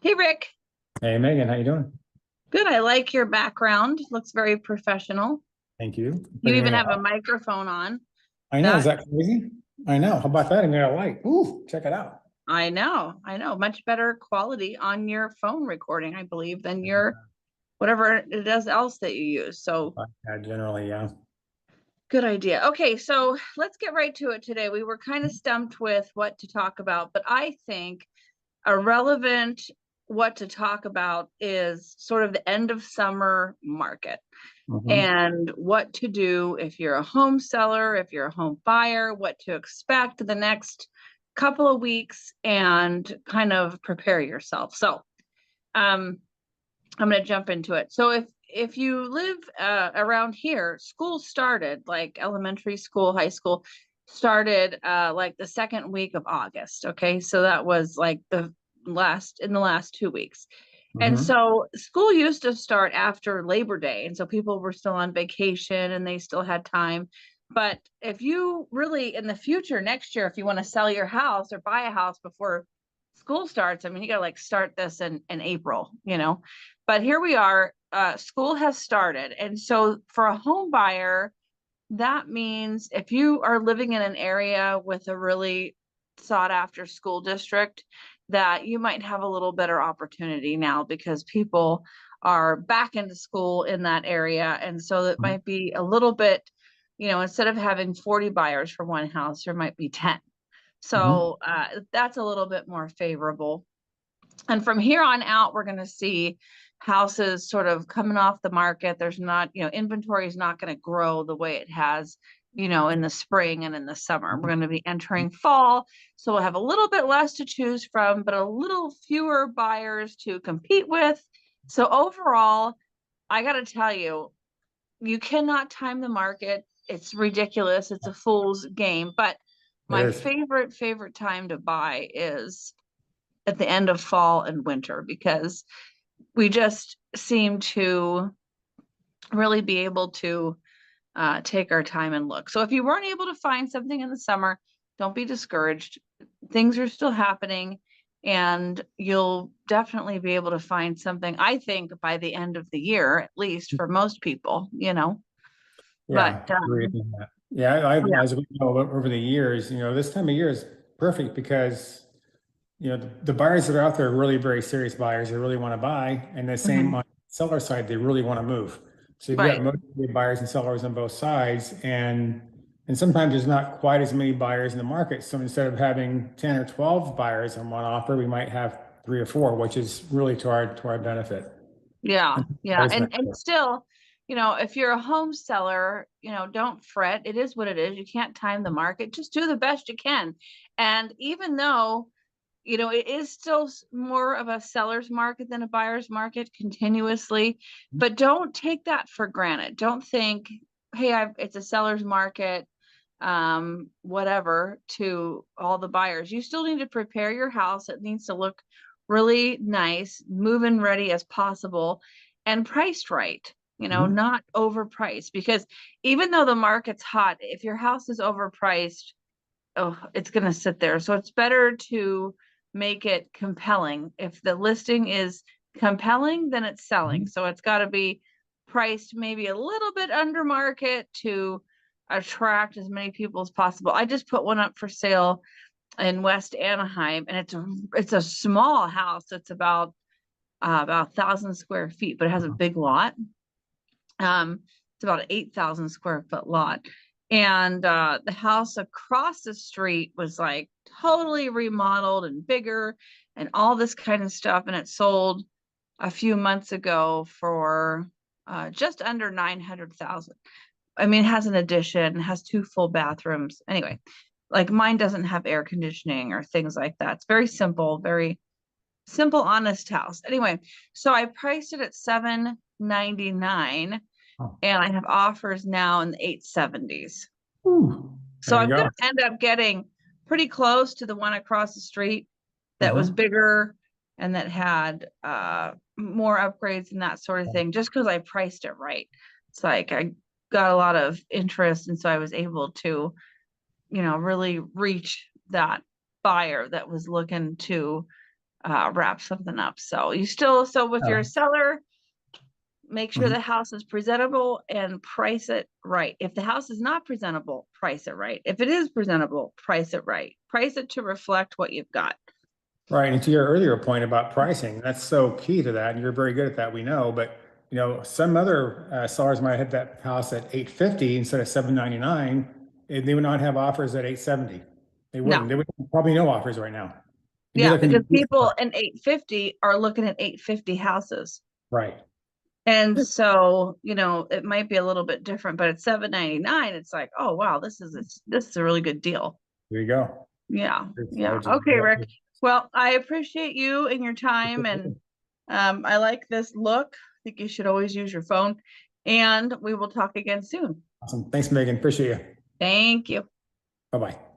Hey Rick, Hey Megan, how you doing? good. I like your background. Looks very professional. Thank you. You Putting even it have a up. microphone on. I know, is That that crazy? I know. How about that? I got a light. Ooh, check it out. I know. Much better quality on your phone recording, I believe, than your whatever it is else that you use. So Yeah, generally, yeah. good idea. Okay, so let's get right to it today. We were kind of stumped with what to talk about, but I think a relevant what to talk about is sort of the end of summer market. Hmm. And what to do if you're a home seller, if you're a home buyer, what to expect the next couple of weeks, and kind of prepare yourself. So, um, I'm going to jump into it. So, if you live around here, school started like elementary school, high school started like the second week of August. Okay, so that was like the last 2 weeks. And Hmm. so school used to start after Labor Day. And so people were still on vacation and they still had time. But if you really in the future, next year, if you want to sell your house or buy a house before school starts, I mean, you got to like start this in April. But here we are, school has started. And so for a home buyer, that means if you are living in an area with a really sought after school district, that you might have a little better opportunity now because people are back into school in that area. And so it might be a little bit, instead of having 40 buyers for one house, there might be 10. Hmm. So that's a little bit more favorable. And from here on out, we're going to see houses sort of coming off the market. There's not, inventory is not going to grow the way it has, in the spring and in the summer. We're going to be entering fall. So we'll have a little bit less to choose from, but a little fewer buyers to compete with. So overall, I got to tell you, you cannot time the market. It's ridiculous. It's a fool's game. But It my is. favorite time to buy is at the end of fall and winter because we just seem to really be able to take our time and look. So if you weren't able to find something in the summer, don't be discouraged. Things are still happening and you'll definitely be able to find something, I think, by the end of the year, at least for most people. But Yeah, agree on that. Yeah, yeah. as we know over the years, this time of year is perfect because, the buyers that are out there are really very serious buyers. They really want to buy. And the same Mhm. on the seller side, they really want to move. So you've got Right. motivated buyers and sellers on both sides. And sometimes there's not quite as many buyers in the market. So instead of having 10 or 12 buyers on one offer, we might have three or four, which is really to our benefit. Yeah, And yeah. buyers And still, if you're a home seller, don't fret. It is what it is. You can't time the market. Just do the best you can. And even though, it is still more of a seller's market than a buyer's market continuously, but don't take that for granted. Don't think, hey, it's a seller's market, whatever, to all the buyers. You still need to prepare your house. It needs to look really nice, move-in ready as possible, and priced right. Mhm. Not overpriced because even though the market's hot, if your house is overpriced, oh, it's going to sit there. So it's better to make it compelling. If the listing is compelling, then it's selling. Mhm. So it's got to be priced maybe a little bit under market to attract as many people as possible. I just put one up for sale in West Anaheim, and it's a small house. It's about 1,000 square feet, but it has a big lot. It's about an 8,000 square foot lot. And the house across the street was like totally remodeled and bigger and all this kind of stuff. And it sold a few months ago for just under 900,000. I mean, it has an addition, has two full bathrooms. Anyway, like mine doesn't have air conditioning or things like that. It's very simple, honest house. Anyway, so I priced it at 799 Oh. and I have offers now in the 870s. Ooh, So there you I'm going go. to end up getting pretty close to the one across the street that was Hmm. bigger and that had more upgrades and that sort of thing, just because I priced it right. It's like I got a lot of interest, and so I was able to, really reach that buyer that was looking to wrap something up. So you still, so with your seller, make sure Mhm. the house is presentable and price it right. If the house is not presentable, price it right. If it is presentable, price it right. Price it to reflect what you've got. Right. And to your earlier point about pricing, that's so key to that. And you're very good at that, we know. But, some other sellers might hit that house at 850 instead of 799, and they would not have offers at 870. They No, wouldn't. They would probably no offers right now. You'd be yeah, looking to because people in 850 are looking at 850 houses. right. And so, it might be a little bit different, but at 799, it's like, oh wow, this is a really good deal. There you go. Yeah. Yeah. Which is Okay, Rick. Well, I appreciate you and your time, and I like this look. I think you should always use your phone, and we will talk again soon. awesome. Thanks, Megan. Appreciate you. Thank you. Bye-bye.